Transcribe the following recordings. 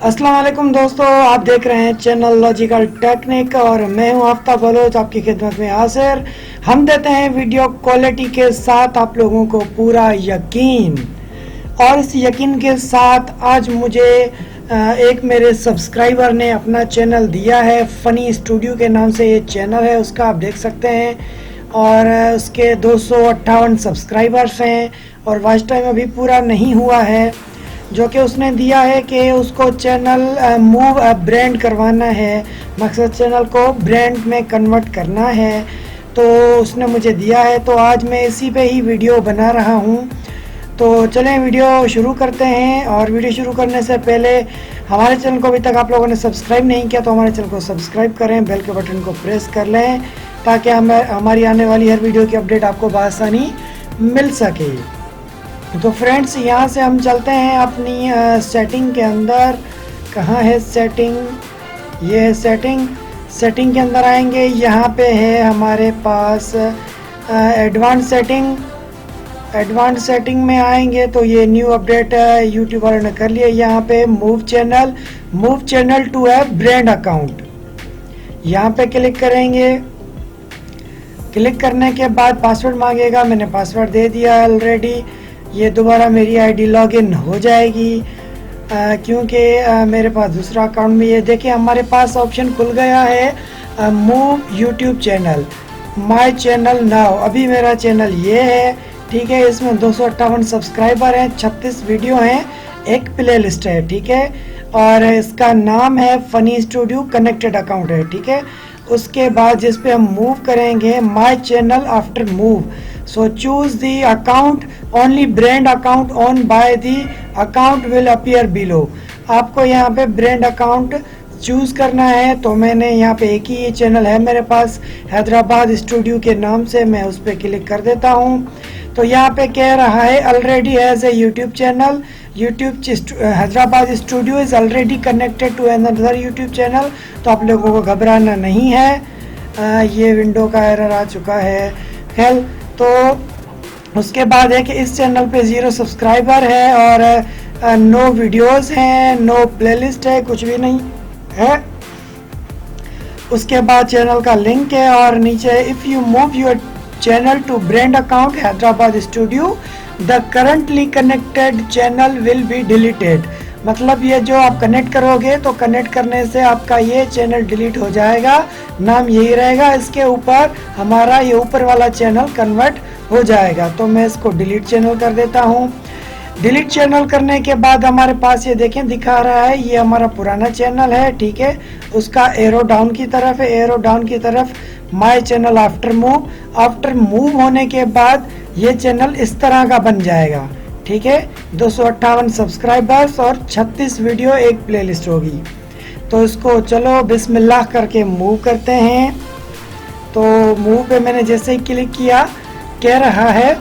अस्सलाम वालेकुम दोस्तों, आप देख रहे हैं चैनल लॉजिकल टेक्निक और मैं हूं आफ्ताब बलोच आपकी खिदमत में हाजिर। हम देते हैं वीडियो क्वालिटी के साथ आप लोगों को पूरा यकीन, और इस यकीन के साथ आज मुझे एक मेरे सब्सक्राइबर ने अपना चैनल दिया है। फ़नी स्टूडियो के नाम से ये चैनल है, उसका आप देख सकते हैं। और उसके 258 सब्सक्राइबर्स हैं और वॉच टाइम अभी पूरा नहीं हुआ है। जो कि उसने दिया है कि उसको चैनल मूव ब्रांड करवाना है, मकसद चैनल को ब्रांड में कन्वर्ट करना है, तो उसने मुझे दिया है। तो आज मैं इसी पे ही वीडियो बना रहा हूँ। तो चलें वीडियो शुरू करते हैं। और वीडियो शुरू करने से पहले हमारे चैनल को अभी तक आप लोगों ने सब्सक्राइब नहीं किया तो हमारे चैनल को सब्सक्राइब करें, बेल के बटन को प्रेस कर लें ताकि हमारी आने वाली हर वीडियो की अपडेट आपको बआसानी मिल सके। तो फ्रेंड्स, यहाँ से हम चलते हैं अपनी सेटिंग के अंदर। कहाँ है सेटिंग? ये है सेटिंग। सेटिंग के अंदर आएंगे, यहाँ पे है हमारे पास एडवांस सेटिंग। एडवांस सेटिंग में आएंगे तो ये न्यू अपडेट यूट्यूब वालों ने कर लिया। यहाँ पे मूव चैनल टू है ब्रांड अकाउंट, यहाँ पे क्लिक करेंगे। क्लिक करने के बाद पासवर्ड मांगेगा, मैंने पासवर्ड दे दिया ऑलरेडी। ये दोबारा मेरी आईडी लॉगिन हो जाएगी क्योंकि मेरे पास दूसरा अकाउंट में ये देखिए हमारे पास ऑप्शन खुल गया है move YouTube channel, my channel now. अभी मेरा चैनल ये है, ठीक है। इसमें 258 सब्सक्राइबर हैं, 36 वीडियो हैं, एक प्ले लिस्ट है, ठीक है। और इसका नाम है फ़नी स्टूडियो, कनेक्टेड अकाउंट है, ठीक है। उसके बाद जिस पे हम मूव करेंगे, my channel after move, so choose the account, only brand account owned by the account will appear below। आपको यहाँ पे ब्रांड अकाउंट चूज़ करना है। तो मैंने यहाँ पे एक ही चैनल है मेरे पास, हैदराबाद स्टूडियो के नाम से, मैं उस पर क्लिक कर देता हूँ। तो यहाँ पे कह रहा है already has a YouTube channel, YouTube Hyderabad studio is already connected to another YouTube channel. तो आप लोगों को घबराना नहीं है, ये विंडो का एरर आ चुका है। खैर, तो उसके बाद है कि इस चैनल पे 0 सब्सक्राइबर है और नो वीडियोस हैं, नो प्लेलिस्ट है, कुछ भी नहीं है। उसके बाद चैनल का लिंक है और नीचे if you move your channel to brand account Hyderabad studio the currently connected channel will be deleted. मतलब ये जो आप कनेक्ट करोगे तो कनेक्ट करने से आपका ये चैनल डिलीट हो जाएगा, नाम यही रहेगा। इसके ऊपर हमारा ये ऊपर वाला चैनल कन्वर्ट हो जाएगा। तो मैं इसको डिलीट चैनल कर देता हूँ। डिलीट चैनल करने के बाद हमारे पास ये देखें दिखा रहा है, ये हमारा पुराना चैनल है, ठीक है। उसका एरो डाउन की तरफ है, एरो डाउन की तरफ माय चैनल आफ्टर मूव होने के बाद ये चैनल इस तरह का बन जाएगा, ठीक है। 258 सब्सक्राइबर्स और 36 वीडियो, एक प्लेलिस्ट होगी। तो इसको चलो बिस्मिल्लाह करके मूव करते हैं। तो मूव पे मैंने जैसे ही क्लिक किया, कह रहा है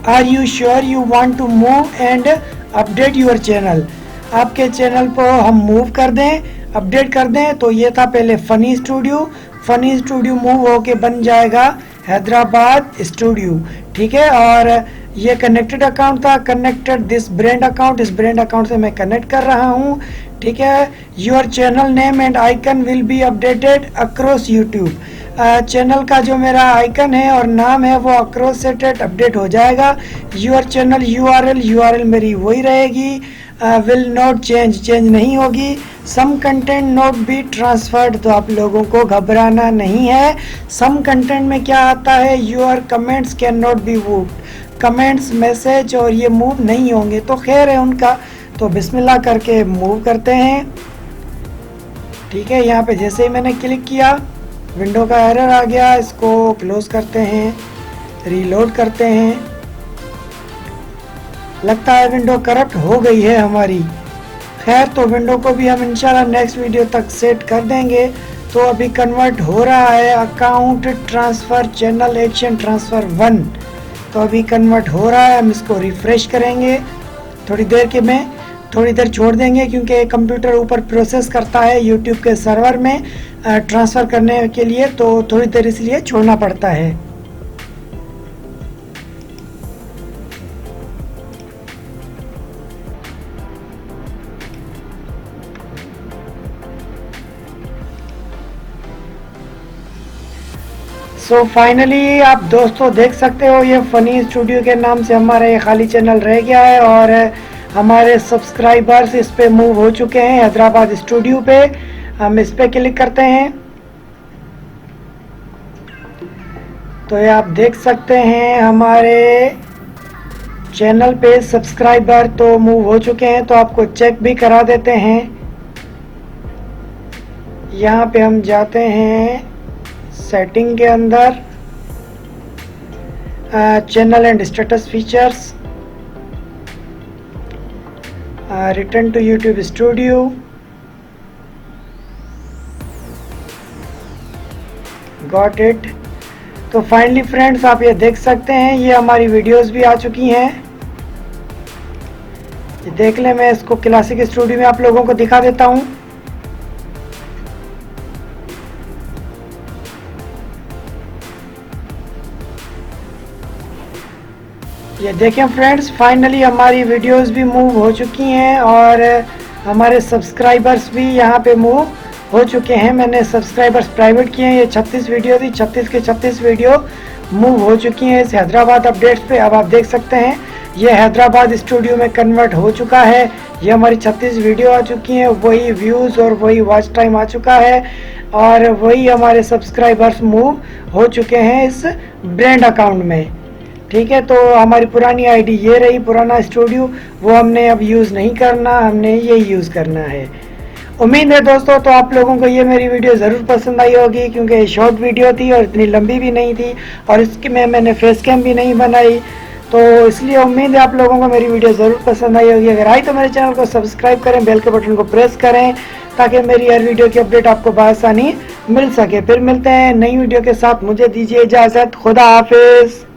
are you sure you want to move and update your channel. आपके चैनल को हम मूव कर दें, अपडेट कर दें। तो ये था पहले फ़नी स्टूडियो मूव होके बन जाएगा हैदराबाद स्टूडियो, ठीक है। और ये कनेक्टेड अकाउंट था, कनेक्टेड दिस ब्रांड अकाउंट, इस ब्रांड अकाउंट से मैं कनेक्ट कर रहा हूँ, ठीक है। Your channel name and icon will be updated across YouTube. Channel का जो मेरा आइकन है और नाम है वो अक्रॉस से अपडेट हो जाएगा। योर चैनल यूआरएल मेरी वही रहेगी, विल नॉट चेंज नहीं होगी। Some content not be transferred, तो आप लोगों को घबराना नहीं है। सम कंटेंट में क्या आता है, your comments can not be moved, comments message और ये मूव नहीं होंगे। तो खैर है उनका। तो बिस्मिल्लाह करके मूव करते हैं, ठीक है। यहाँ पे जैसे ही मैंने क्लिक किया विंडो का एरर आ गया, इसको क्लोज करते हैं, रीलोड करते हैं। लगता है विंडो करप्ट हो गई है हमारी। खैर, तो विंडो को भी हम इंशाल्लाह नेक्स्ट वीडियो तक सेट कर देंगे। तो अभी कन्वर्ट हो रहा है account transfer channel action transfer 1। तो अभी कन्वर्ट हो रहा है, हम इसको रिफ़्रेश करेंगे थोड़ी देर छोड़ देंगे क्योंकि कंप्यूटर ऊपर प्रोसेस करता है यूट्यूब के सर्वर में ट्रांसफ़र करने के लिए, तो थोड़ी देर इसलिए छोड़ना पड़ता है। सो फाइनली आप दोस्तों देख सकते हो ये फनी स्टूडियो के नाम से हमारा ये खाली चैनल रह गया है और हमारे सब्सक्राइबर्स इस पे मूव हो चुके हैं हैदराबाद स्टूडियो पे। हम इस पे क्लिक करते हैं तो ये आप देख सकते हैं हमारे चैनल पे सब्सक्राइबर तो मूव हो चुके हैं। तो आपको चेक भी करा देते हैं। यहाँ पे हम जाते हैं सेटिंग के अंदर, channel and status features, return to YouTube studio, got it. तो फाइनली फ्रेंड्स आप ये देख सकते हैं ये हमारी वीडियोस भी आ चुकी हैं। ये देख लें, मैं इसको क्लासिक स्टूडियो में आप लोगों को दिखा देता हूँ। ये देखें फ्रेंड्स, फाइनली हमारी वीडियोस भी मूव हो चुकी हैं और हमारे सब्सक्राइबर्स भी यहाँ पे मूव हो चुके हैं। मैंने सब्सक्राइबर्स प्राइवेट किए हैं। ये 36 वीडियो थी, 36 के 36 वीडियो मूव हो चुकी हैं इस हैदराबाद अपडेट्स पे। अब आप देख सकते हैं ये हैदराबाद स्टूडियो में कन्वर्ट हो चुका है। ये हमारी 36 वीडियो आ चुकी हैं, वही व्यूज़ और वही वॉच टाइम आ चुका है और वही हमारे सब्सक्राइबर्स मूव हो चुके हैं इस ब्रांड अकाउंट में। ठीक है, तो हमारी पुरानी आईडी ये रही, पुराना स्टूडियो, वो हमने अब यूज़ नहीं करना, हमने ये यूज़ करना है। उम्मीद है दोस्तों तो आप लोगों को ये मेरी वीडियो ज़रूर पसंद आई होगी, क्योंकि ये शॉर्ट वीडियो थी और इतनी लंबी भी नहीं थी और इसकी मैंने फेस कैम भी नहीं बनाई। तो इसलिए उम्मीद है आप लोगों को मेरी वीडियो ज़रूर पसंद आई होगी। अगर आई तो मेरे चैनल को सब्सक्राइब करें, बेल के बटन को प्रेस करें ताकि मेरी हर वीडियो की अपडेट आपको बआसानी मिल सके। फिर मिलते हैं नई वीडियो के साथ, मुझे दीजिए इजाज़त। खुदा हाफिज़।